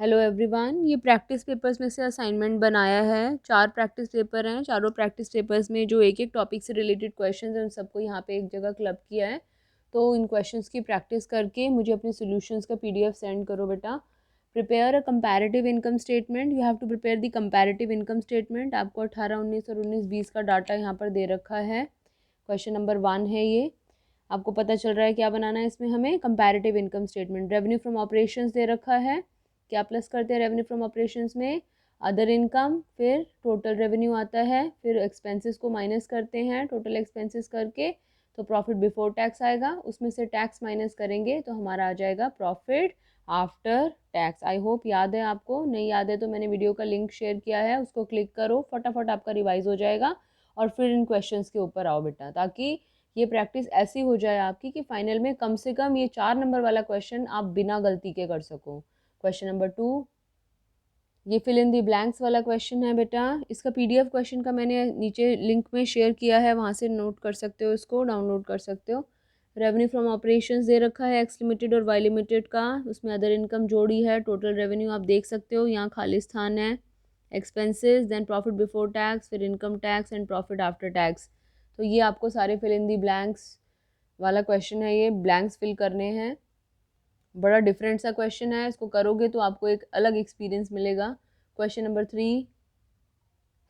Hello everyone, ये practice papers में से असाइनमेंट बनाया है। 4 प्रैक्टिस पेपर हैं। चारों प्रैक्टिस पेपर्स में जो एक एक टॉपिक से रिलेटेड क्वेश्चंस हैं उन सबको यहाँ पे एक जगह क्लब किया है। तो इन क्वेश्चंस की प्रैक्टिस करके मुझे अपने सॉल्यूशंस का पीडीएफ सेंड करो बेटा। Prepare a comparative income statement. You have to prepare the comparative income statement. आपको 18, 19 और 19-20 का डाटा यहाँ पर दे रखा है। क्वेश्चन नंबर 1 है ये। आपको पता चल रहा है क्या बनाना है इसमें हमें? Comparative income statement. Revenue from operations दे रखा है। क्या प्लस करते हैं रेवेन्यू फ्रॉम ऑपरेशंस में? अदर इनकम, फिर टोटल रेवेन्यू आता है, फिर एक्सपेंसेस को माइनस करते हैं टोटल एक्सपेंसेस करके, तो प्रॉफिट बिफोर टैक्स आएगा। उसमें से टैक्स माइनस करेंगे तो हमारा आ जाएगा profit after tax. I hope याद है आपको। नहीं याद है तो मैंने वीडियो का लिंक शेयर किया है, उसको क्लिक करो, फटाफट आपका रिवाइज हो जाएगा। और फिर इन क्वेश्चंस के ऊपर आओ बेटा, ताकि ये प्रैक्टिस ऐसी हो जाए आपकी कि फाइनल में कम से कम ये 4 नंबर वाला क्वेश्चन आप बिना गलती के कर सको। क्वेश्चन नंबर 2, ये फिल इन दी ब्लैंक्स वाला क्वेश्चन है बेटा। इसका पीडीएफ क्वेश्चन का मैंने नीचे लिंक में शेयर किया है, वहाँ से नोट कर सकते हो, इसको डाउनलोड कर सकते हो। रेवेन्यू फ्रॉम ऑपरेशंस दे रखा है एक्स लिमिटेड और वाई लिमिटेड का, उसमें अदर इनकम जोड़ी है, टोटल रेवेन्यू आप देख सकते हो, यहाँ खाली स्थान है। Expenses, then profit before tax, फिर income tax and profit after tax. तो ये आपको सारे फिल इन दी ब्लैंक्स वाला क्वेश्चन है, ये ब्लैंक्स फिल करने हैं। बड़ा डिफरेंट सा क्वेश्चन है, इसको करोगे तो आपको एक अलग एक्सपीरियंस मिलेगा। Question number 3,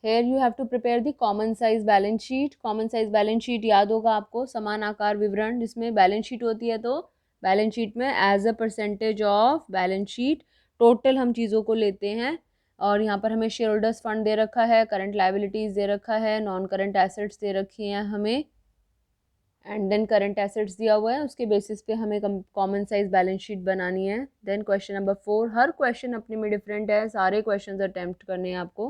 here you have to prepare the common size balance sheet. Common size balance sheet याद होगा आपको, समान आकार विवरण जिसमें बैलेंस शीट होती है। तो बैलेंस शीट में as a percentage of balance sheet total हम चीज़ों को लेते हैं। और यहाँ पर हमें शेयर होल्डर्स फंड दे रखा है, करंट लाइबिलिटीज़ दे रखा है, नॉन करंट एसेट्स दे रखी हैं हमें, एंड देन करंट एसेट्स दिया हुआ है। उसके बेसिस पे हमें कॉमन साइज बैलेंस शीट बनानी है। देन क्वेश्चन नंबर 4, हर क्वेश्चन अपने में डिफरेंट है, सारे क्वेश्चंस अटेम्प्ट करने हैं आपको।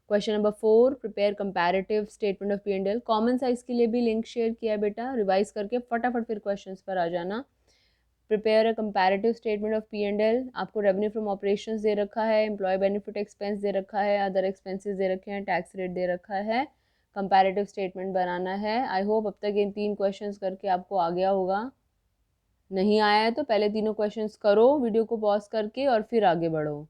Question number 4, prepare comparative statement of P and L. Common size के लिए भी लिंक शेयर किया है बेटा, रिवाइज करके फटाफट फिर क्वेश्चन पर आ जाना। Prepare a comparative statement of P and L. आपको रेवेन्यू फ्रॉम ऑपरेशंस दे रखा है, एम्प्लॉय बेनिफिट एक्सपेंस दे रखा है, अदर एक्सपेंसेस दे रखे हैं, टैक्स रेट दे रखा है, कंपैरेटिव स्टेटमेंट बनाना है। आई होप अब तक इन 3 क्वेश्चंस करके आपको आ गया होगा। नहीं आया है तो पहले तीनों क्वेश्चंस करो वीडियो को पॉज करके और फिर आगे बढ़ो।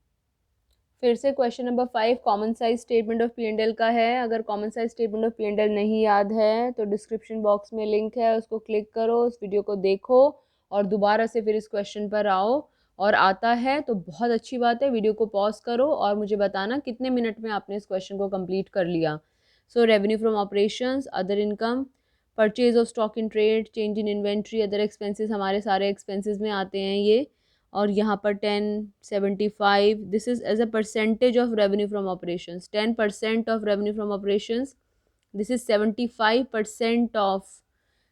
फिर से question number 5 common size statement of P and L का है। अगर common size statement of P and L नहीं याद है तो डिस्क्रिप्शन बॉक्स में लिंक है, उसको क्लिक करो, उस वीडियो को देखो और दोबारा से फिर इस क्वेश्चन पर आओ। और आता है तो बहुत अच्छी बात है, वीडियो को पॉज करो और मुझे बताना कितने मिनट में आपने इस क्वेश्चन को कंप्लीट कर लिया। So revenue from operations, other income, purchase of stock in trade, change in inventory, other expenses, हमारे सारे एक्सपेंसेस में आते हैं ये। और यहाँ पर 10, 75, this is as a percentage of revenue from operations. 10% of revenue from operations, this is 75% of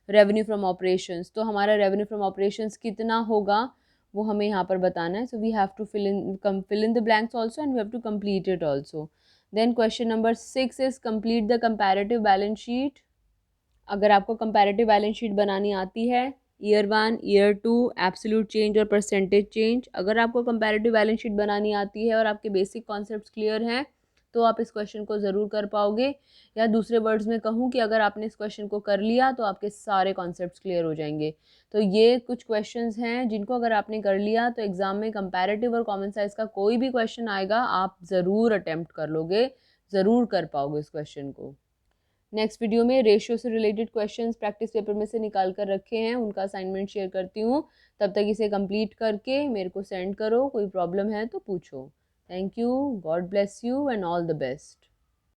revenue from operations. तो हमारा रेवेन्यू फ्रॉम ऑपरेशंस कितना होगा वो हमें यहाँ पर बताना है। So we have to fill in the blanks also and we have to complete it also. Then question number 6 is complete the comparative balance sheet. अगर आपको कंपैरेटिव बैलेंस शीट बनानी आती है, ईयर 1, ईयर 2, एब्सोल्यूट चेंज और percentage change, अगर आपको comparative balance sheet बनानी आती है और आपके बेसिक कॉन्सेप्ट्स क्लियर हैं तो आप इस क्वेश्चन को ज़रूर कर पाओगे। या दूसरे वर्ड्स में कहूँ कि अगर आपने इस क्वेश्चन को कर लिया तो आपके सारे कॉन्सेप्ट्स क्लियर हो जाएंगे। तो ये कुछ क्वेश्चंस हैं जिनको अगर आपने कर लिया तो एग्जाम में कंपैरेटिव और कॉमन साइज का कोई भी क्वेश्चन आएगा आप ज़रूर अटेम्प्ट कर लोगे, ज़रूर कर पाओगे इस क्वेश्चन को। नेक्स्ट वीडियो में रेशियो से रिलेटेड क्वेश्चंस प्रैक्टिस पेपर में से निकाल कर रखे हैं, उनका असाइनमेंट शेयर करती हूँ। तब तक इसे कंप्लीट करके मेरे को सेंड करो, कोई प्रॉब्लम है तो पूछो। Thank you, God bless you and all the best.